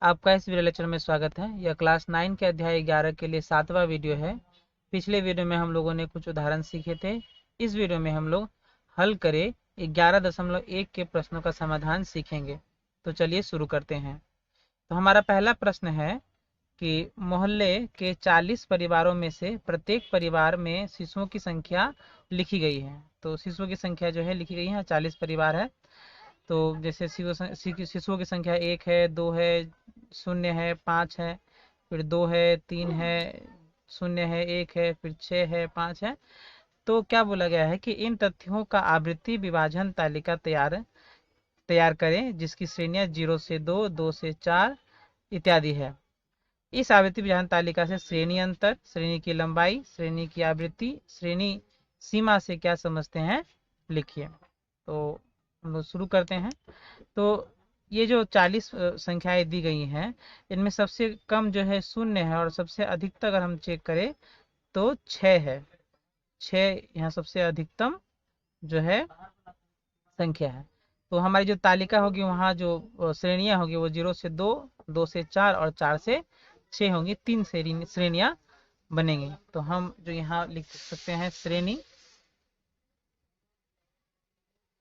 आपका इस video lecture में स्वागत है। यह क्लास 9 के अध्याय 11 के लिए 7वां वीडियो है। पिछले वीडियो में हम लोगों ने कुछ उदाहरण सीखे थे। इस वीडियो में हम लोग हल करें 11.1 के प्रश्नों का समाधान सीखेंगे। तो चलिए शुरू करते हैं। तो हमारा पहला प्रश्न है कि मोहल्ले के 40 परिवारों में से प्रत्येक परिवार में शिशुओं की संख्या लिखी गई है। तो शिशुओं की संख्या जो है लिखी गई है, 40 परिवार है। तो जैसे शिशुओं की संख्या 1 है, 2 है, 0 है, 5 है, फिर 2 है, 3 है, 0 है, 1 है, फिर 6 है, 5 है। तो क्या बोला गया है कि इन तथ्यों का आवृत्ति विभाजन तालिका तैयार तैयार करें जिसकी श्रेणियां 0 से 2, 2 से 4 इत्यादि है। इस आवृत्ति विभाजन तालिका से श्रेणी अंतर, श्रेणी की लंबाई, श्रेणी की आवृत्ति, श्रेणी सीमा से क्या समझते हैं लिखिए। तो हम लोग शुरू करते हैं। तो ये जो 40 संख्याएं दी गई हैं, इनमें सबसे कम जो है 0 है और सबसे अधिकतम अगर हम चेक करें तो 6 है। 6 यहाँ सबसे अधिकतम जो है संख्या है। तो हमारी जो तालिका होगी वहाँ जो श्रेणियाँ होगी वो 0 से 2, 2 से 4 और 4 से 6 होंगी। 3 श्रेणियाँ बनेंगी। तो हम जो यहाँ लिख सकते हैं श्रेणी,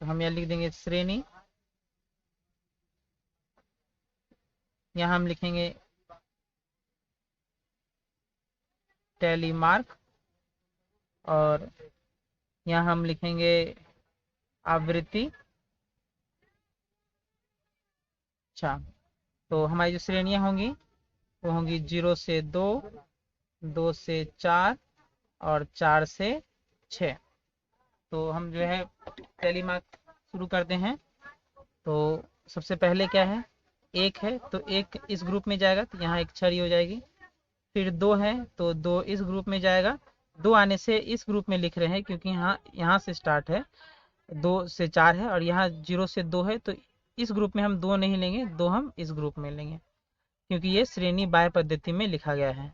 तो हम यहाँ लिख देंगे श्रेणी। यहाँ हम लिखेंगे टैली मार्क और यहाँ हम लिखेंगे आवृत्ति। अच्छा, तो हमारी जो श्रेणियाँ होंगी वो होंगी 0 से 2, 2 से 4 और 4 से 6। तो हम जो है टैली मार्क शुरू करते हैं। तो सबसे पहले क्या है, 1 है तो 1 इस ग्रुप में जाएगा, तो यहाँ एक छड़ी हो जाएगी। फिर 2 है तो 2 इस ग्रुप में जाएगा। 2 आने से इस ग्रुप में लिख रहे हैं क्योंकि यहाँ से स्टार्ट है। 2 से 4 है और यहाँ 0 से 2 है, तो इस ग्रुप में हम 2 नहीं लेंगे, 2 हम इस ग्रुप में लेंगे क्योंकि ये श्रेणी बाह्य पद्धति में लिखा गया है।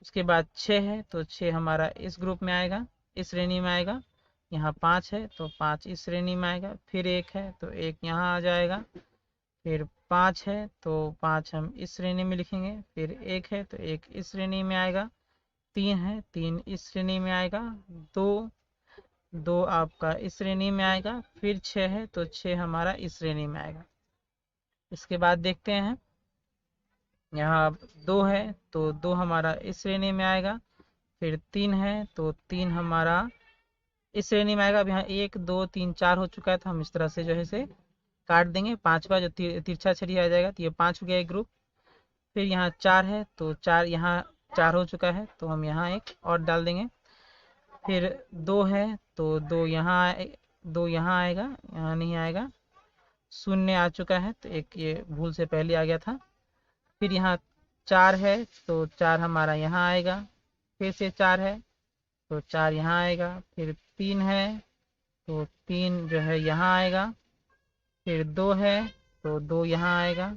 उसके बाद 6 है तो 6 हमारा इस ग्रुप में आएगा, इस श्रेणी में आएगा। यहाँ 5 है तो 5 इस श्रेणी में आएगा। फिर 1 है तो 1 यहाँ आ जाएगा। फिर 5 है तो 5 हम इस श्रेणी में लिखेंगे। फिर 1 है तो 1 इस श्रेणी में आएगा। 3 है, 3 इस श्रेणी में आएगा। 2 2 आपका इस श्रेणी में आएगा। फिर 6 है तो 6 हमारा इस श्रेणी में आएगा। इसके बाद देखते हैं, यहाँ 2 है तो 2 हमारा इस श्रेणी में आएगा। फिर 3 है तो 3 हमारा इस श्रेणी में आएगा। अब यहाँ 1 2 3 4 हो चुका है, तो हम इस तरह से जो है इसे काट देंगे। 5वां जो तिरछा छड़ी आ जाएगा, तो ये 5 हो गया एक ग्रुप। फिर यहाँ 4 है तो 4 यहाँ 4 हो चुका है, तो हम यहाँ एक और डाल देंगे। फिर 2 है तो 2 यहाँ 2 यहाँ आएगा, यहाँ नहीं आएगा। 0 आ चुका है, तो एक ये भूल से पहले आ गया था। फिर यहाँ 4 है तो 4 हमारा यहाँ आएगा। फिर से 4 है तो 4 यहाँ आएगा। फिर 3 है तो 3 जो है यहाँ आएगा। फिर 2 है तो 2 यहाँ आएगा।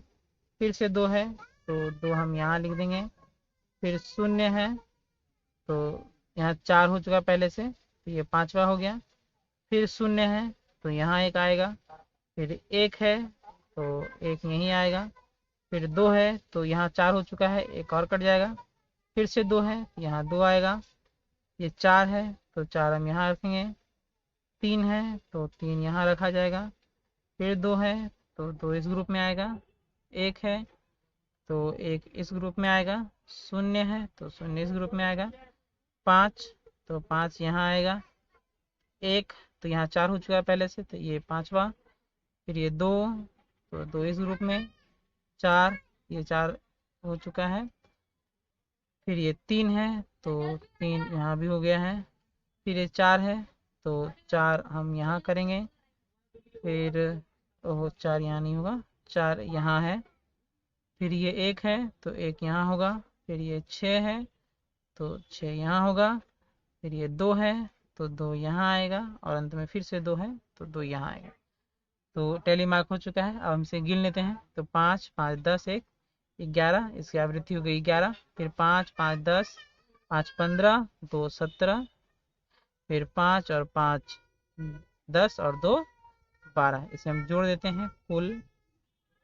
फिर से 2 है तो 2 हम यहाँ लिख देंगे। फिर 0 है तो यहाँ 4 हो चुका पहले से, तो ये 5वां हो गया। फिर 0 है तो यहाँ एक आएगा। फिर 1 है तो 1 यहीं आएगा। फिर 2 है तो यहाँ 4 हो चुका है, एक और कट जाएगा। फिर से 2 है तो यहाँ 2 आएगा। ये 4 है तो 4 हम यहाँ रखेंगे। 3 है तो 3 यहाँ रखा जाएगा। फिर 2 है तो 2 इस ग्रुप में आएगा। 1 है तो 1 इस ग्रुप में आएगा। 0 है तो 0 इस ग्रुप में आएगा। 5 तो 5 यहाँ आएगा। 1 तो यहाँ 4 हो चुका है पहले से, तो ये 5वां। फिर ये 2 तो 2 इस ग्रुप में। 4 ये 4 हो चुका है। फिर ये 3 है तो 3 यहाँ भी हो गया है। फिर ये 4 है तो 4 हम यहाँ करेंगे। फिर 4 यहाँ नहीं होगा, 4 यहाँ है। फिर ये 1 है तो 1 यहाँ होगा। फिर ये 6 है तो 6 यहाँ होगा। फिर ये 2 है तो 2 यहाँ आएगा और अंत में फिर से 2 है तो 2 यहाँ आएगा। तो टैली मार्क हो चुका है। अब हम इसे गिन लेते हैं। तो 5 5 10 1 11, इसकी आवृत्ति हो गई 11। फिर 5 5 10, 5 15, 2 17। फिर 5 और 5 10 और 2 12। इसे हम जोड़ देते हैं। कुल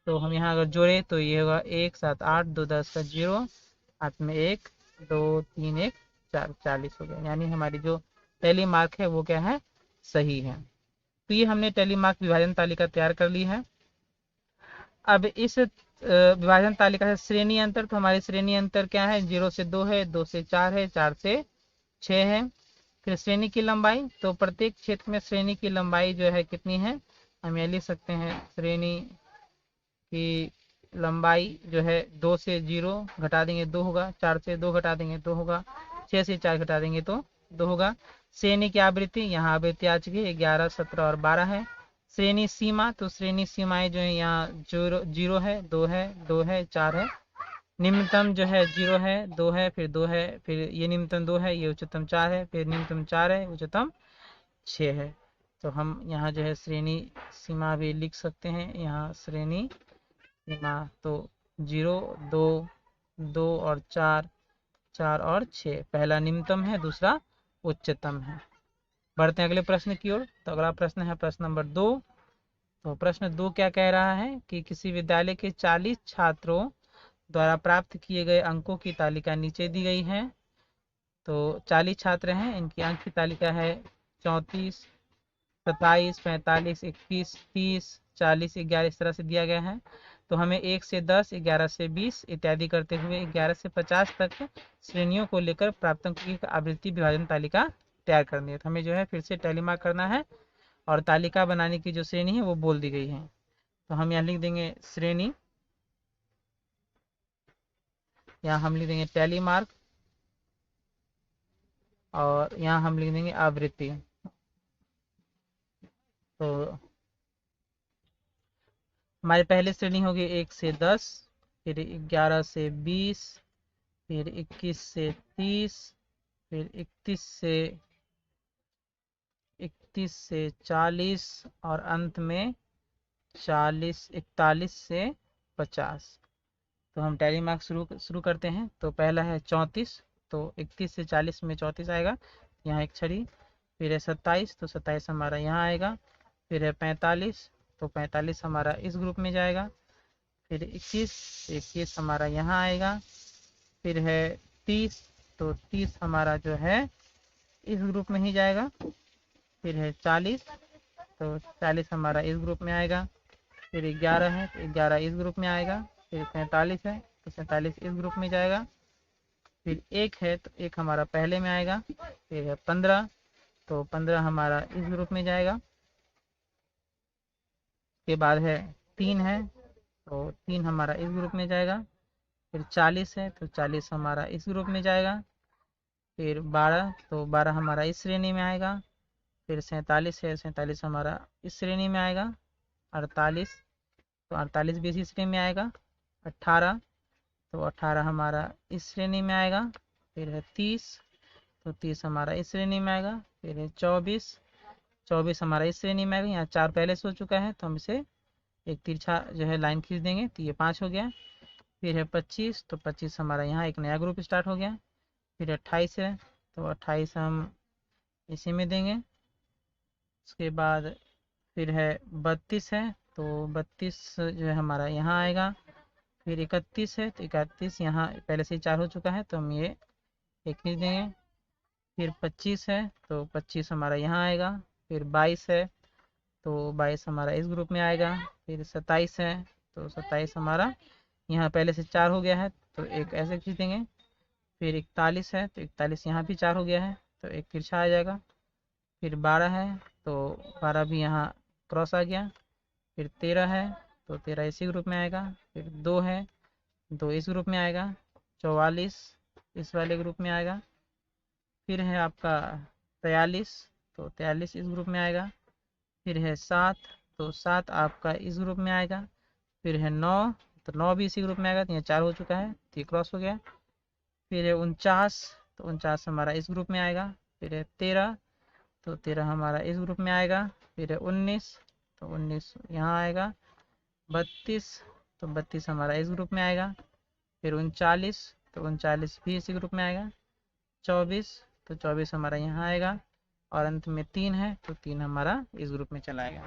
तो हम यहाँ अगर जोड़े तो ये होगा 1 7 8 2 10 का 0, हाथ में 1 2 3 1 4 40 हो गया। यानी हमारी जो टैली मार्क है वो क्या है, सही है। तो ये हमने टैली मार्क विभाजन तालिका तैयार कर ली है। अब इस विभाजन तालिका से श्रेणी अंतर, तो हमारी श्रेणी अंतर क्या है, 0 से 2 है, 2 से 4 है, 4 से 6 है। फिर श्रेणी की लंबाई, तो प्रत्येक क्षेत्र में श्रेणी की लंबाई जो है कितनी है, हम ये लिख सकते हैं श्रेणी की लंबाई जो है 2 से 0 घटा देंगे 2 होगा, 4 से 2 घटा देंगे 2 होगा, 6 से 4 घटा देंगे तो 2 होगा। श्रेणी की आवृत्ति, यहाँ आवृत्ति आ चुकी है 11 17 और 12 है। श्रेणी सीमा, तो श्रेणी सीमाएं जो है यहाँ 0 है, 2 है, 2 है, 4 है। निम्नतम जो है 0 है, 2 है, फिर 2 है, फिर ये निम्नतम 2 है, ये उच्चतम 4 है, फिर निम्नतम 4 है, उच्चतम 6 है। तो हम यहाँ जो है श्रेणी सीमा भी लिख सकते हैं, यहाँ श्रेणी सीमा तो 0 2 2 और 4, 4 और 6, पहला निम्नतम है, दूसरा उच्चतम है। बढ़ते हैं अगले प्रश्न की ओर। तो अगला प्रश्न है प्रश्न नंबर 2। तो प्रश्न 2 क्या कह रहा है कि किसी विद्यालय के 40 छात्रों द्वारा प्राप्त किए गए अंकों की तालिका नीचे दी गई है। तो 40 छात्र हैं, इनकी अंक की तालिका है 34 27 45 21 30 40 11, इस तरह से दिया गया है। तो हमें 1 से 10 11 से 20 इत्यादि करते हुए 11 से 50 तक श्रेणियों को लेकर प्राप्त अंकों की आवृत्ति विभाजन तालिका तैयार करनी है। तो हमें जो है फिर से टैली मार्क करना है और तालिका बनाने की जो श्रेणी है वो बोल दी गई है। तो हम यहाँ लिख देंगे श्रेणी, यहाँ हम लिख देंगे टैली मार्क, और यहाँ हम लिख देंगे आवृत्ति। तो हमारी पहली श्रेणी होगी 1 से 10, फिर 11 से 20, फिर 21 से 30, फिर 31 से 40 और अंत में 41 से 50। तो हम टैली मार्क शुरू करते हैं। तो पहला है 34, तो 31 से 40 में 34 आएगा, यहाँ एक छड़ी। फिर है 27, तो 27 हमारा यहाँ आएगा। फिर है 45, तो 45 हमारा इस ग्रुप में जाएगा। फिर 21 हमारा यहाँ आएगा। फिर है 30, तो 30 हमारा जो है इस ग्रुप में ही जाएगा। फिर है 40, तो 40 हमारा इस ग्रुप में आएगा। फिर 11 है, तो 11 इस ग्रुप में आएगा। फिर 47 है, तो 47 इस ग्रुप में जाएगा। फिर 1 है, तो 1 हमारा पहले में आएगा। फिर है 15, तो 15 हमारा इस ग्रुप में जाएगा। के बाद है 3 है, तो 3 हमारा इस ग्रुप में जाएगा। फिर 40 है, तो 40 हमारा इस ग्रुप में जाएगा। फिर 12, तो 12 हमारा इस श्रेणी में आएगा। फिर 47 है, 47 हमारा इस श्रेणी में आएगा। 48, तो 48 भी इसी श्रेणी में आएगा। 18, तो 18 हमारा इस श्रेणी में आएगा। फिर है 30, तो 30 हमारा इस श्रेणी में आएगा। फिर है 24, 24 हमारा इस श्रेणी में आएगा। यहाँ 4 पहले से हो चुका है, तो हम इसे एक तिरछा जो है लाइन खींच देंगे, तो ये 5 हो गया। फिर है 25, तो 25 हमारा यहाँ एक नया ग्रुप स्टार्ट हो गया। फिर 28 है, तो 28 हम इसी में देंगे। उसके बाद फिर है 32 है, तो 32 जो है हमारा यहाँ आएगा। फिर 31 है, तो 31 यहाँ पहले से ही 4 हो चुका है, तो हम ये एक खींच देंगे। फिर 25 है, तो 25 हमारा यहाँ आएगा। फिर 22 है, तो 22 हमारा इस ग्रुप में आएगा। फिर 27 है, तो 27 हमारा यहाँ पहले से 4 हो गया है, तो एक ऐसे खींच देंगे। फिर 41 है, तो 41 यहाँ भी 4 हो गया है, तो एक तिरछा आ जाएगा। फिर 12 है, तो 12 भी यहाँ क्रॉस आ गया। फिर 13 है, तो 13 इसी ग्रुप में आएगा। फिर 2 है, 2 इस ग्रुप में आएगा। 44 इस वाले ग्रुप में आएगा। फिर है आपका 43, तो 43 इस ग्रुप में आएगा। फिर है 7, तो 7 आपका इस ग्रुप में आएगा। फिर है 9, तो 9 भी इसी ग्रुप में आएगा, तो यहाँ 4 हो चुका है, तो ये क्रॉस हो गया। फिर है 49, तो 49 हमारा इस ग्रुप में आएगा। फिर है 13, तो 13 हमारा इस ग्रुप में आएगा। फिर है 19, तो 19 यहाँ आएगा। 32, तो 32 हमारा इस ग्रुप में आएगा। फिर 39, तो 39 भी इसी ग्रुप में आएगा। 24, तो 24 हमारा यहाँ आएगा। और अंत में 3 है, तो 3 हमारा इस ग्रुप में चला आएगा।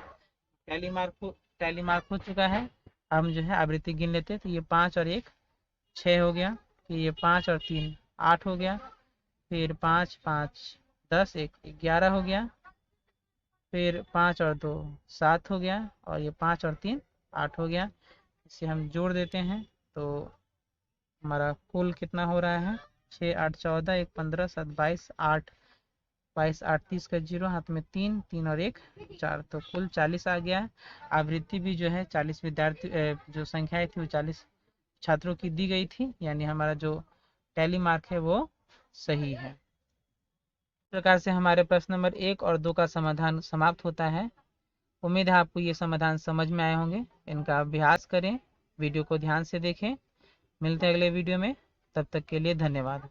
टैली मार्क हो चुका है। हम जो है आवृत्ति गिन लेते हैं। तो ये 5 और 1 6 हो गया, फिर ये 5 और 3 8 हो गया, फिर 5 5 10 1 11 हो गया, फिर 5 और 2 7 हो गया, और ये 5 और 3 8 हो गया। इसे हम जोड़ देते हैं तो हमारा कुल कितना हो रहा है, 6 8 14 1 15 7 22 8 22 8 30 का 0, हाथ में 3 3 और 1 4, तो कुल 40 आ गया है। आवृत्ति भी जो है 40 विद्यार्थी जो संख्याएं थी वो 40 छात्रों की दी गई थी, यानी हमारा जो टैली मार्क है वो सही है। इस प्रकार से हमारे प्रश्न नंबर 1 और 2 का समाधान समाप्त होता है। उम्मीद है आपको ये समाधान समझ में आए होंगे। इनका अभ्यास करें, वीडियो को ध्यान से देखें। मिलते हैं अगले वीडियो में, तब तक के लिए धन्यवाद।